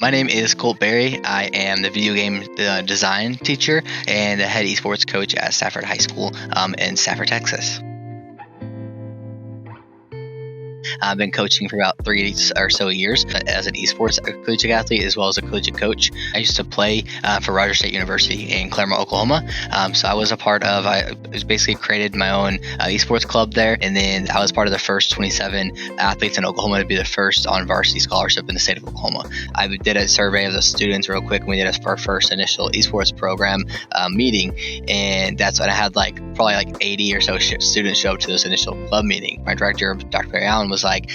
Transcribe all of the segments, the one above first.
My name is Colt. I am the video game design teacher and the head esports coach at Stafford High School in Stafford, Texas. I've been coaching for about 3 or so years as an esports collegiate athlete as well as a collegiate coach. I used to play for Rogers State University in Claremont, Oklahoma. So I was a part of, I basically created my own esports club there. And then I was part of the first 27 athletes in Oklahoma to be the first on varsity scholarship in the state of Oklahoma. I did a survey of the students real quick when we did our first initial esports program meeting. And that's when I had probably 80 or so students show up to this initial club meeting. My director, Dr. Barry Allen, was like,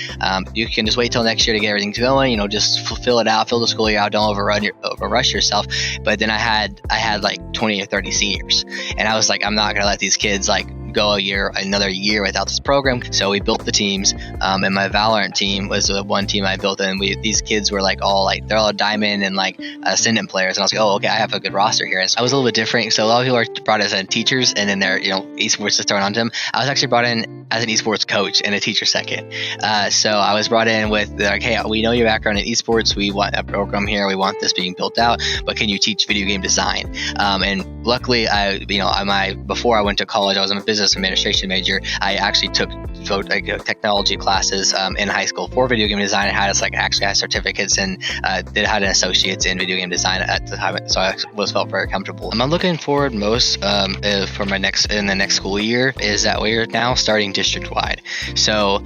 you can just wait till next year to get everything going, just fill it out, fill the school year out, don't overrush yourself. But then I had 20 or 30 seniors, and I was like, I'm not gonna let these kids go another year without this program. So we built the teams, and my Valorant team was the one team I built, and these kids were they're all diamond and ascendant players, and I was like, oh, okay, I have a good roster here. And so I was a little bit different. So a lot of people are brought as teachers, and then they're esports is thrown onto them. I was actually brought in as an esports coach and a teacher second. So I was brought in with hey, we know your background in esports, we want a program here, we want this being built out, but can you teach video game design? And luckily, before I went to college, I was a business administration major. I actually took technology classes in high school for video game design. I had actually had certificates and had an associate's in video game design at the time, so I felt very comfortable. I'm looking forward most for my the next school year is that we're now starting district wide. So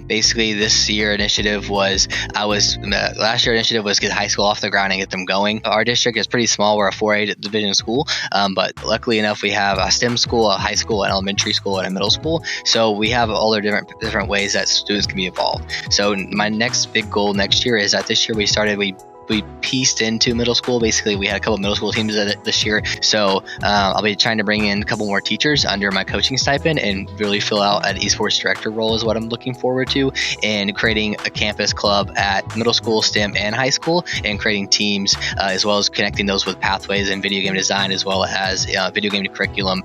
basically, this year initiative was last year initiative was get high school off the ground and get them going. Our district is pretty small. We're a 4A division school, but luckily enough, we have a STEM school, a high school, an elementary school, and a middle school. So we have all the different ways that students can be involved. So my next big goal next year is that this year we pieced into middle school. Basically, we had a couple middle school teams this year. So I'll be trying to bring in a couple more teachers under my coaching stipend and really fill out an esports director role is what I'm looking forward to, and creating a campus club at middle school, STEM, and high school, and creating teams as well as connecting those with pathways in video game design as well as video game curriculum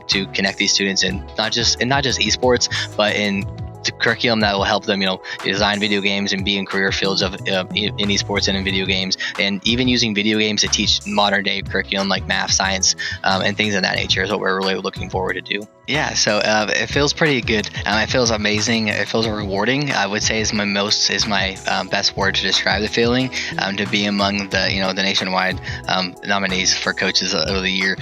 to connect these students in not just esports, but in the curriculum that will help them, design video games and be in career fields of in esports and in video games, and even using video games to teach modern day curriculum like math, science, and things of that nature is what we're really looking forward to do. Yeah, so it feels pretty good. It feels amazing. It feels rewarding. I would say is my best word to describe the feeling. To be among the the nationwide nominees for coaches of the year.